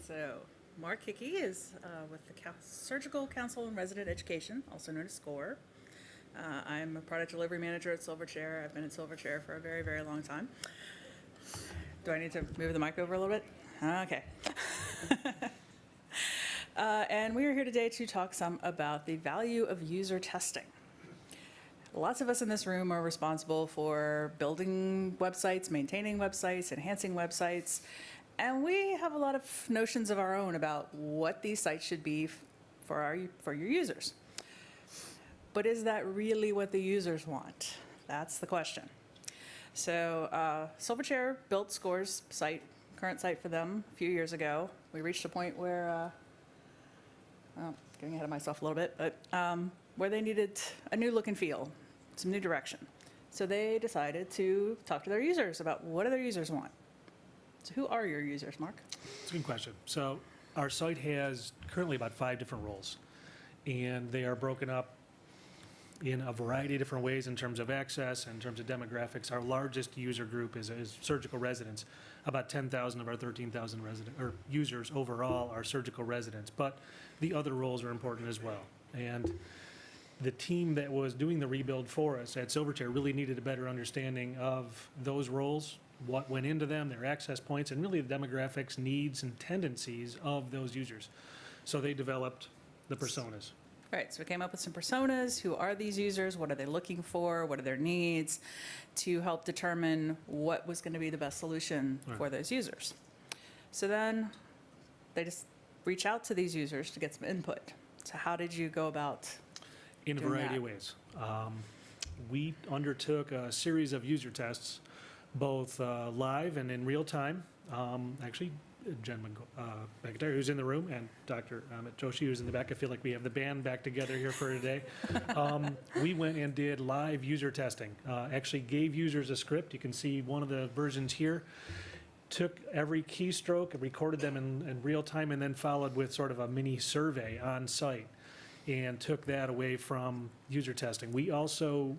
So, Mark Hickey is with the Surgical Council and Resident Education, also known as SCORE. I'm a product delivery manager at Silverchair. I've been at Silverchair for a very, very long time. Do I need to move the mic over a little bit? Okay. And we are here today to talk some about the value of user testing. Lots of us in this room are responsible for building websites, maintaining websites, enhancing websites, and we have a lot of notions of our own about what these sites should be for your users. But is that really what the users want? That's the question. So Silverchair built SCORE's site, current site for them a few years ago. We reached a point where, getting ahead of myself a little bit, but where they needed a new look and feel, some new direction. So they decided to talk to their users about what do their users want. So who are your users, Mark? It's a good question. So our site has currently about 5 different roles, and they are broken up in a variety of different ways in terms of access, in terms of demographics. Our largest user group is surgical residents. About 10,000 of our 13,000 users overall are surgical residents, but the other roles are important as well. And the team that was doing the rebuild for us at Silverchair really needed a better understanding of those roles, what went into them, their access points, and really the demographics, needs, and tendencies of those users. So they developed the personas. Right, so we came up with some personas. Who are these users? What are they looking for? What are their needs? To help determine what was going to be the best solution for those users. So then they just reach out to these users to get some input. So how did you go about in a variety of ways? We undertook a series of user tests, both live and in real time. Actually, Jen McIntyre, who's in the room, and Dr. Amit Joshi, who's in the back. I feel like we have the band back together here for today. We went and did live user testing. Actually gave users a script. You can see one of the versions here. Took every keystroke, recorded them in real time, and then followed with sort of a mini survey on site, and took that away from user testing. We also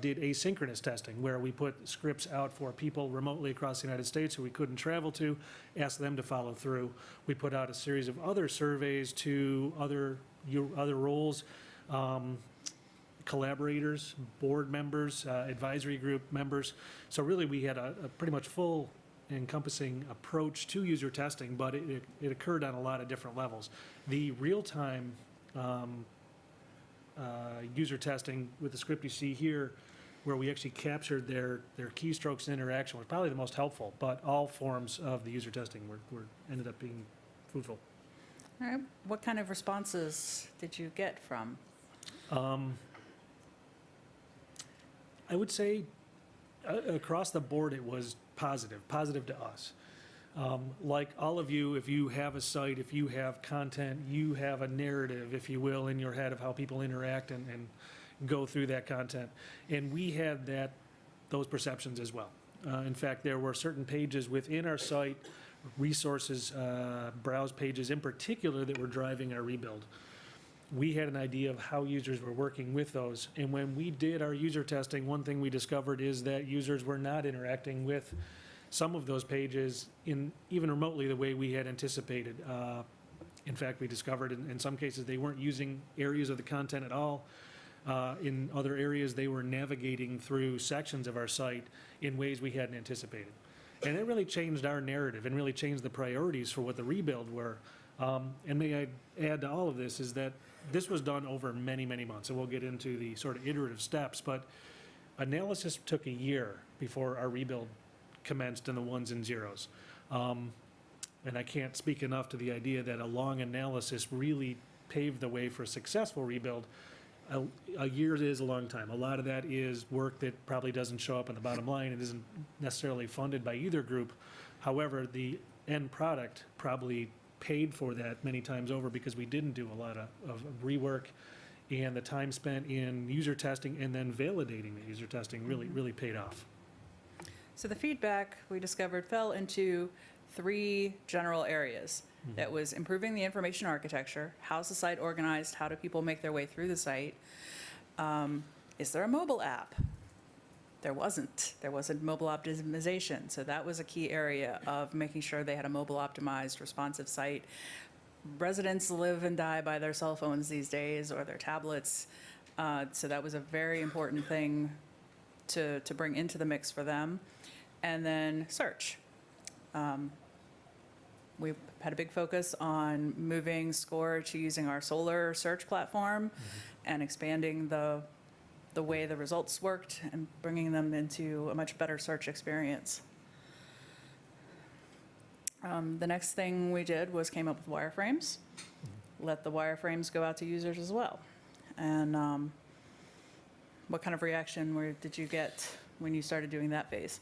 did asynchronous testing, where we put scripts out for people remotely across the United States who we couldn't travel to, asked them to follow through. We put out a series of other surveys to other roles, collaborators, board members, advisory group members. So really we had a pretty much full encompassing approach to user testing, but it occurred on a lot of different levels. The real-time user testing with the script you see here, where we actually captured their keystrokes and interaction, was probably the most helpful, but all forms of the user testing were ended up being fruitful. All right. What kind of responses did you get from? I would say across the board it was positive to us. Like all of you, if you have a site, if you have content, you have a narrative, if you will, in your head of how people interact and go through that content. And we had those perceptions as well. In fact, there were certain pages within our site, resources, browse pages in particular, that were driving our rebuild. We had an idea of how users were working with those. And when we did our user testing, one thing we discovered is that users were not interacting with some of those pages in even remotely the way we had anticipated. In fact, we discovered in some cases they weren't using areas of the content at all. In other areas, they were navigating through sections of our site in ways we hadn't anticipated. And it really changed our narrative and really changed the priorities for what the rebuild were. And may I add to all of this is that this was done over many, many months, and we'll get into the sort of iterative steps, but analysis took a year before our rebuild commenced in the ones and zeros. And I can't speak enough to the idea that a long analysis really paved the way for a successful rebuild. A year is a long time. A lot of that is work that probably doesn't show up in the bottom line. It isn't necessarily funded by either group. However, the end product probably paid for that many times over because we didn't do a lot of rework, and the time spent in user testing and then validating the user testing really paid off. So the feedback we discovered fell into 3 general areas. That was improving the information architecture. How's the site organized? How do people make their way through the site? Is there a mobile app? There wasn't mobile optimization. So that was a key area of making sure they had a mobile optimized responsive site. Residents live and die by their cell phones these days or their tablets. So that was a very important thing to bring into the mix for them. And then search. We had a big focus on moving SCORE to using our Solar search platform and expanding the way the results worked and bringing them into a much better search experience. The next thing we did was came up with wireframes. Let the wireframes go out to users as well. And what kind of reaction did you get when you started doing that phase?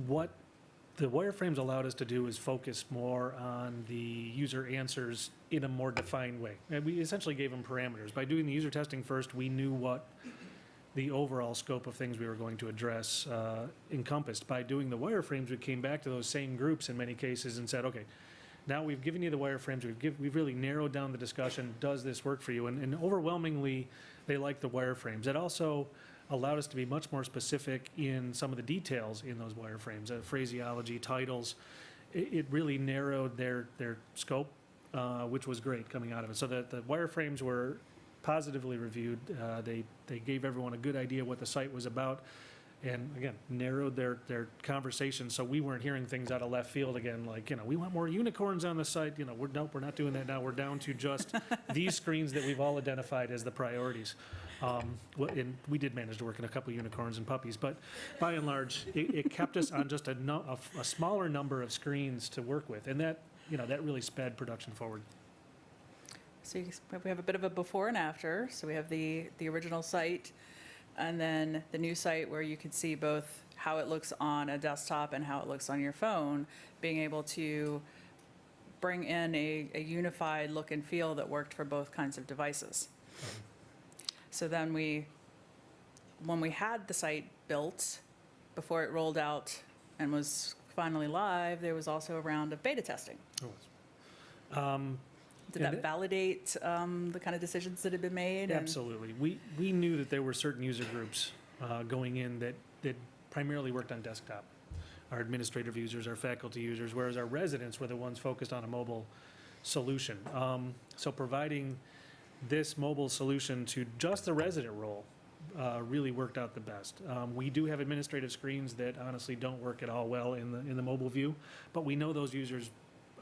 What the wireframes allowed us to do is focus more on the user answers in a more defined way. And we essentially gave them parameters. By doing the user testing first, we knew what the overall scope of things we were going to address encompassed. By doing the wireframes, we came back to those same groups in many cases and said, okay, now we've given you the wireframes, we've really narrowed down the discussion, does this work for you? And overwhelmingly, they like the wireframes. It also allowed us to be much more specific in some of the details in those wireframes, phraseology, titles. It really narrowed their scope, which was great coming out of it. So the wireframes were positively reviewed. They gave everyone a good idea what the site was about, and again, narrowed their conversation so we weren't hearing things out of left field again, like, we want more unicorns on the site. Nope, we're not doing that now. We're down to just these screens that we've all identified as the priorities. And we did manage to work in a couple unicorns and puppies, but by and large, it kept us on just a smaller number of screens to work with, and that really sped production forward. So we have a bit of a before and after. So we have the original site, and then the new site where you can see both how it looks on a desktop and how it looks on your phone, being able to bring in a unified look and feel that worked for both kinds of devices. So then when we had the site built, before it rolled out and was finally live, there was also a round of beta testing. Did that validate the kind of decisions that had been made? Absolutely. We knew that there were certain user groups going in that primarily worked on desktop. Our administrative users, our faculty users, whereas our residents were the ones focused on a mobile solution. So providing this mobile solution to just the resident role really worked out the best. We do have administrative screens that honestly don't work at all well in the mobile view, but we know those users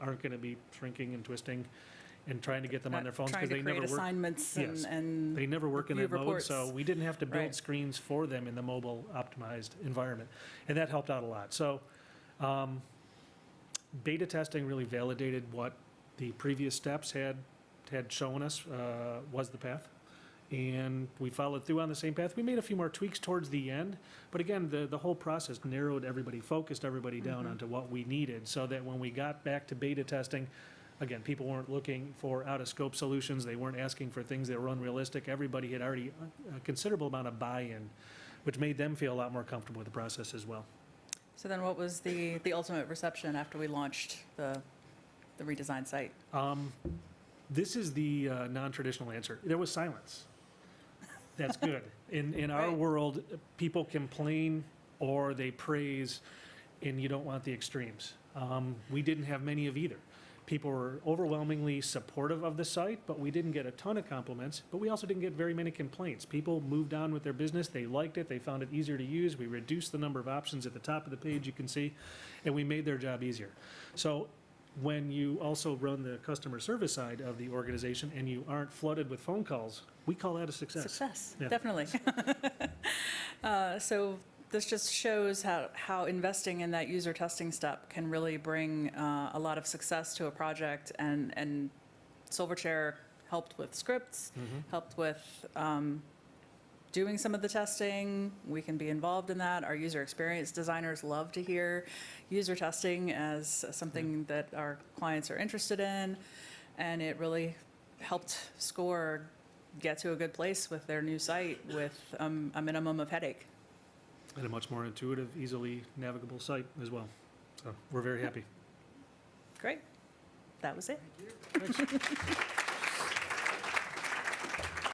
aren't going to be shrinking and twisting and trying to get them on their phones because they never work. Assignments Yes. and They never work in view that mode, reports. so we didn't have to build Right. screens for them in the mobile optimized environment, and that helped out a lot. So beta testing really validated what the previous steps had shown us was the path, and we followed through on the same path. We made a few more tweaks towards the end, but again, the whole process narrowed everybody, focused everybody down onto what we needed, so that when we got back to beta testing, again, people weren't looking for out-of-scope solutions. They weren't asking for things that were unrealistic. Everybody had already a considerable amount of buy-in, which made them feel a lot more comfortable with the process as well. So then what was the ultimate reception after we launched the redesigned site? This is the non-traditional answer. There was silence. That's good. In our Right. world, people complain or they praise, and you don't want the extremes. We didn't have many of either. People were overwhelmingly supportive of the site, but we didn't get a ton of compliments, but we also didn't get very many complaints. People moved on with their business. They liked it. They found it easier to use. We reduced the number of options at the top of the page, you can see, and we made their job easier. So when you also run the customer service side of the organization and you aren't flooded with phone calls, we call that a success. Success, Yeah. definitely. So this just shows how investing in that user testing step can really bring a lot of success to a project, and Silverchair helped with scripts, helped with doing some of the testing. We can be involved in that. Our user experience designers love to hear user testing as something that our clients are interested in, and it really helped SCORE get to a good place with their new site with a minimum of headache. And a much more intuitive, easily navigable site as well. So we're very happy. Great. That was it. Thanks.